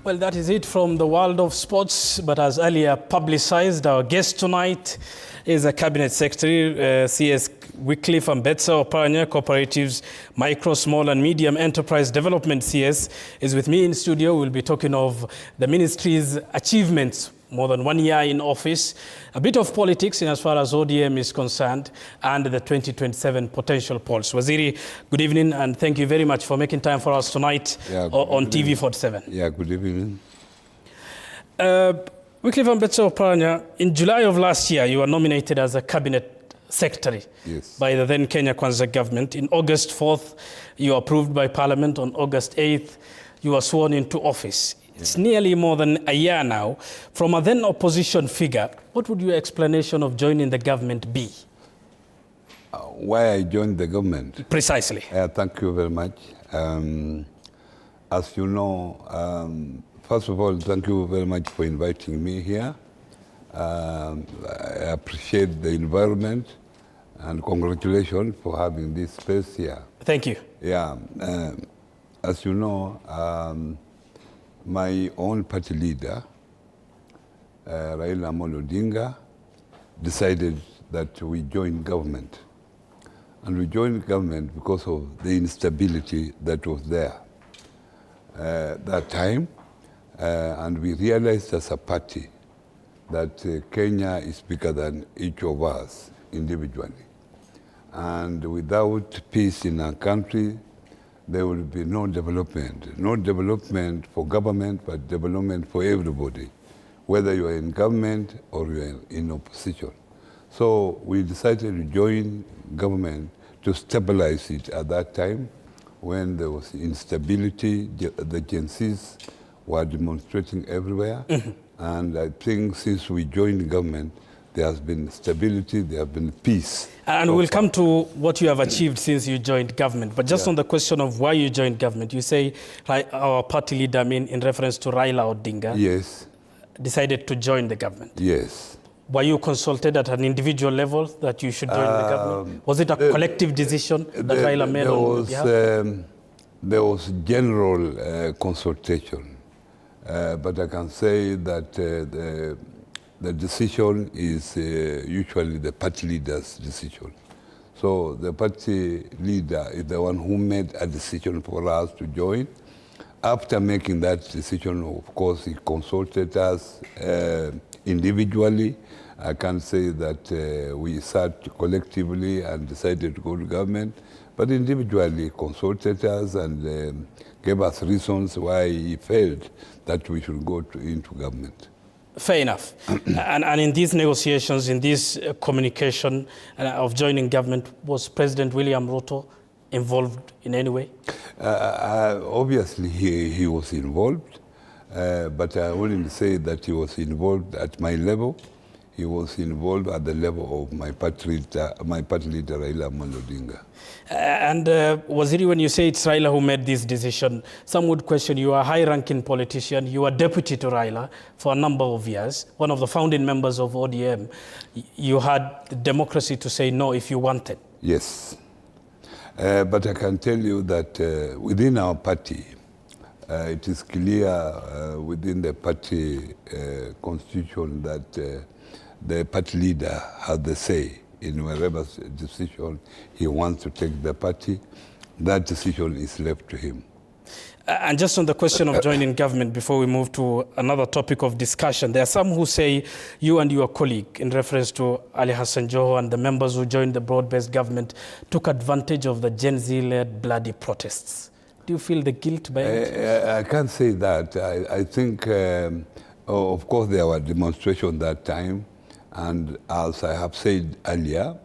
Well, that is it from the world of sports. But as earlier publicized, our guest tonight is a Cabinet Secretary, CS Wycliffe Ambetsa Oparanya, Cooperatives, Micro, Small and Medium Enterprise Development CS, is with me in studio. We'll be talking of the ministry's achievements, more than 1 year in office, a bit of politics in as far as ODM is concerned, and the 2027 potential polls. Waziri, good evening, and thank you very much for making time for us tonight on TV 47. Yeah, good evening. Wycliffe Ambetsa Oparanya, in July of last year, you were nominated as a Cabinet Secretary by the then Kenya Kwanza government. In August 4th, you were approved by Parliament. On August 8th, you were sworn into office. It's nearly more than a year now. From a then opposition figure, what would your explanation of joining the government be? Why I joined the government? Precisely. Thank you very much. As you know, first of all, thank you very much for inviting me here. I appreciate the environment and congratulations for having this space here. Thank you. Yeah. As you know, my own party leader, Raila Amolo Odinga, decided that we join government. And we joined government because of the instability that was there that time. And we realized as a party that Kenya is bigger than each of us individually. And without peace in our country, there will be no development. No development for government, but development for everybody, whether you are in government or you are in opposition. So we decided to join government to stabilize it at that time when there was instability. The Gen Zs were demonstrating everywhere. And I think since we joined government, there has been stability, there has been peace. And we'll come to what you have achieved since you joined government. But just on the question of why you joined government, you say our party leader, in reference to Raila Odinga, yes, decided to join the government. Yes. Were you consulted at an individual level that you should join the government? Was it a collective decision that Raila made on your behalf? There was general consultation. But I can say that the decision is usually the party leader's decision. So the party leader is the one who made a decision for us to join. After making that decision, of course, he consulted us individually. I can say that we sat collectively and decided to go to government, but individually consulted us and gave us reasons why he felt that we should go into government. Fair enough. and in these negotiations, in this communication of joining government, was President William Ruto involved in any way? Obviously, he was involved, but I wouldn't say that he was involved at my level. He was involved at the level of my party leader, Raila Amolo Odinga. And Waziri, when you say it's Raila who made this decision, some would question you are a high-ranking politician. You are deputy to Raila for a number of years, one of the founding members of ODM. You had the democracy to say no if you wanted. Yes. But I can tell you that within our party, it is clear within the party constitution that the party leader has the say in whatever decision he wants to take the party. That decision is left to him. And just on the question of joining government, before we move to another topic of discussion, there are some who say you and your colleague, in reference to Ali Hassan Joho and the members who joined the broad-based government, took advantage of the Gen Z-led bloody protests. Do you feel the guilt by it? I can't say that. I think, of course, there were demonstrations that time. And as I have said earlier,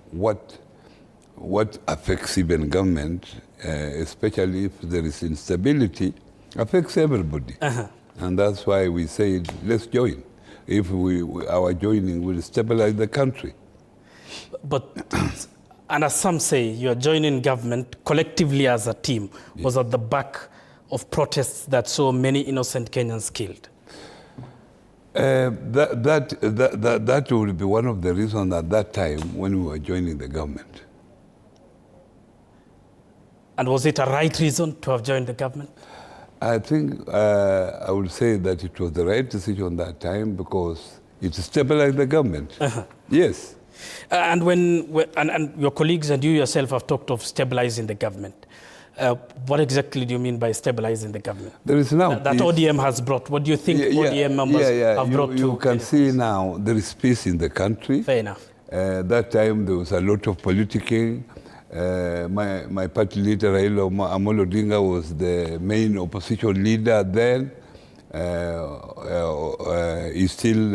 what affects even government, especially if there is instability, affects everybody. And that's why we said, let's join. If our joining will stabilize the country. But, and as some say, you are joining government collectively as a team, was at the back of protests that saw many innocent Kenyans killed. That would be one of the reasons at that time when we were joining the government. And was it a right reason to have joined the government? I think I would say that it was the right decision that time because it stabilized the government. Yes. And and your colleagues and you yourself have talked of stabilizing the government. What exactly do you mean by stabilizing the government? There is now that ODM has brought. What do you think ODM members have brought to? You can see now there is peace in the country. Fair enough. That time there was a lot of politicking. My party leader, Raila Amolo Odinga, was the main opposition leader then. He says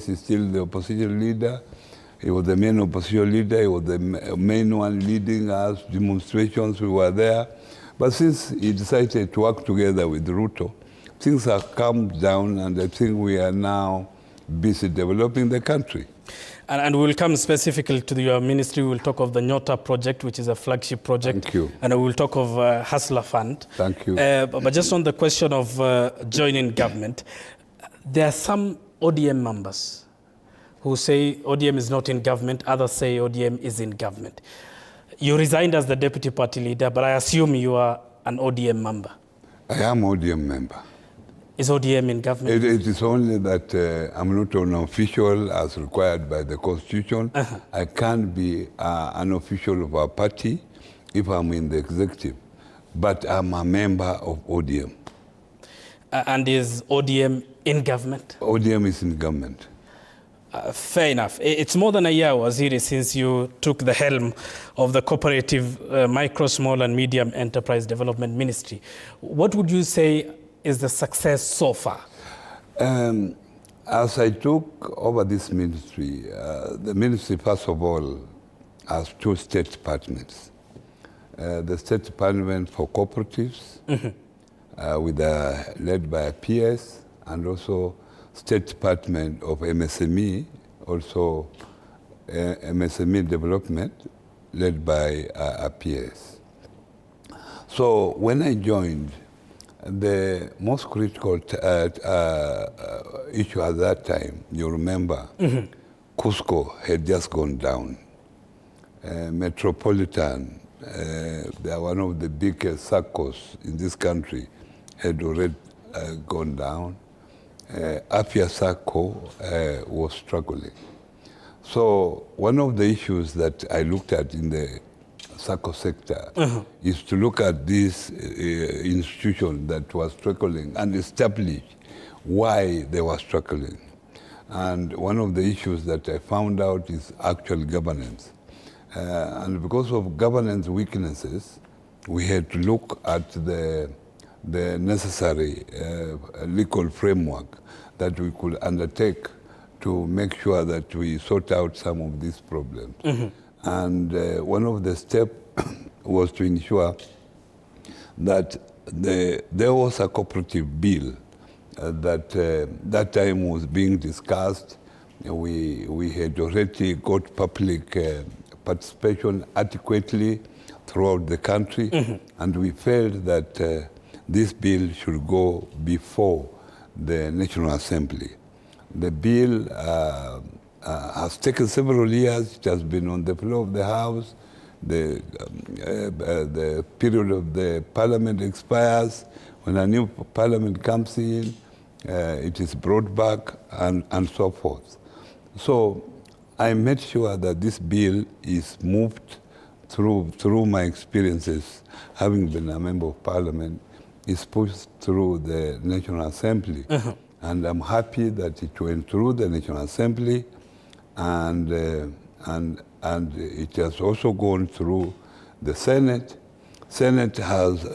he's still the opposition leader. He was the main opposition leader. He was the main one leading us. Demonstrations, we were there. But since he decided to work together with Ruto, things have calmed down, and I think we are now busy developing the country. And we'll come specifically to your ministry. We'll talk of the Nyota project, which is a flagship project. Thank you. And we'll talk of Hustler Fund. Thank you. But just on the question of joining government, there are some ODM members who say ODM is not in government. Others say ODM is in government. You resigned as the deputy party leader, but I assume you are an ODM member. I am ODM member. Is ODM in government? It is only that I'm not an official as required by the Constitution. I can't be an official of a party if I'm in the executive, but I'm a member of ODM. And is ODM in government? ODM is in government. Fair enough. It's more than a year, Waziri, since you took the helm of the cooperative micro, small and medium enterprise development ministry. What would you say is the success so far? As I took over this ministry, the ministry, first of all, has two state departments. The State Department for Cooperatives, led by a PS, and also State Department of MSME, also MSME Development, led by a PS. So when I joined, the most critical issue at that time, you remember, Cusco had just gone down. Metropolitan, they are one of the biggest circles in this country, had already gone down. Apia Sacco was struggling. So one of the issues that I looked at in the Sacco sector is to look at this institution that was struggling and establish why they were struggling. And one of the issues that I found out is actual governance. And because of governance weaknesses, we had to look at the necessary legal framework that we could undertake to make sure that we sort out some of these problems. And one of the steps was to ensure that there was a cooperative bill that time was being discussed. We had already got public participation adequately throughout the country, and we felt that this bill should go before the National Assembly. The bill has taken several years. It has been on the floor of the House. The period of the Parliament expires. When a new Parliament comes in, it is brought back and so forth. So I made sure that this bill is moved through my experiences, having been a member of Parliament, is pushed through the National Assembly. And I'm happy that it went through the National Assembly, and it has also gone through the Senate. Senate has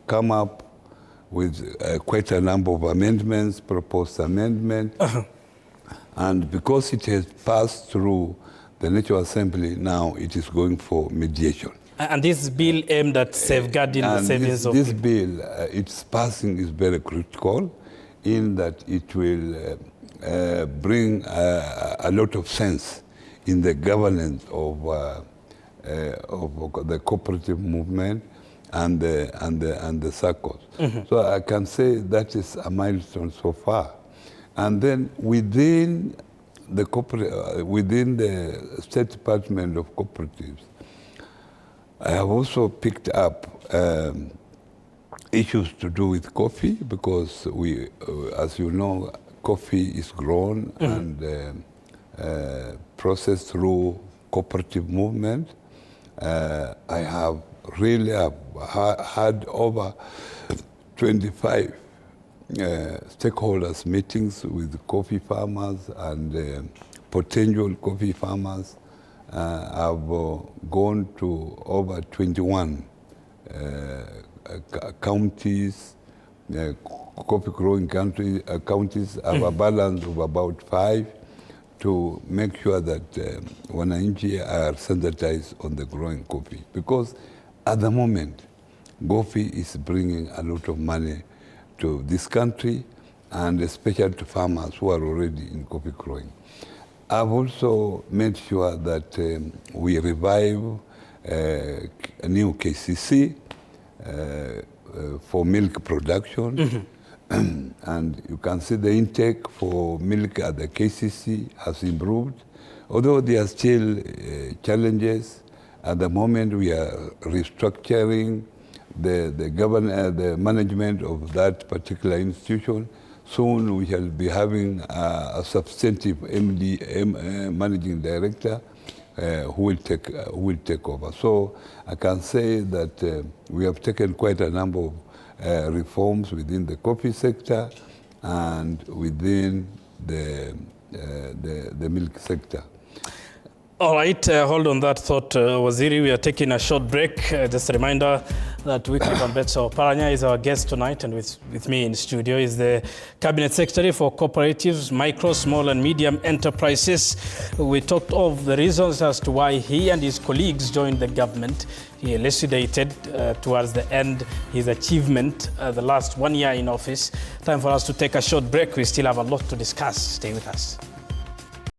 come up with quite a number of amendments, proposed amendments, and because it has passed through the National Assembly, now it is going for mediation. And this bill aimed at safeguarding the savings of this bill, its passing is very critical in that it will bring a lot of sense in the governance of the cooperative movement and the circles. So I can say that is a milestone so far. And then within the State Department of Cooperatives, I have also picked up issues to do with coffee, because we, as you know, coffee is grown and processed through cooperative movement. I have really had over 25 stakeholders meetings with coffee farmers and potential coffee farmers. I've gone to over 21 counties, coffee growing counties. Have a balance of about 5 to make sure that wananchi are sensitized on the growing coffee. Because at the moment, coffee is bringing a lot of money to this country, and especially to farmers who are already in coffee growing. I've also made sure that we revive a new KCC for milk production. And you can see the intake for milk at the KCC has improved. Although there are still challenges, at the moment we are restructuring the management of that particular institution. Soon we shall be having a substantive managing director who will take over. So I can say that we have taken quite a number of reforms within the coffee sector and within the milk sector. All right, hold on that thought, Waziri. We are taking a short break. Just a reminder that Wycliffe Oparanya is our guest tonight, and with me in studio is the Cabinet Secretary for Cooperatives, Micro, Small and Medium Enterprises. We talked of the reasons as to why he and his colleagues joined the government. He elucidated towards the end his achievement the last 1 year in office. Time for us to take a short break. We still have a lot to discuss. Stay with us.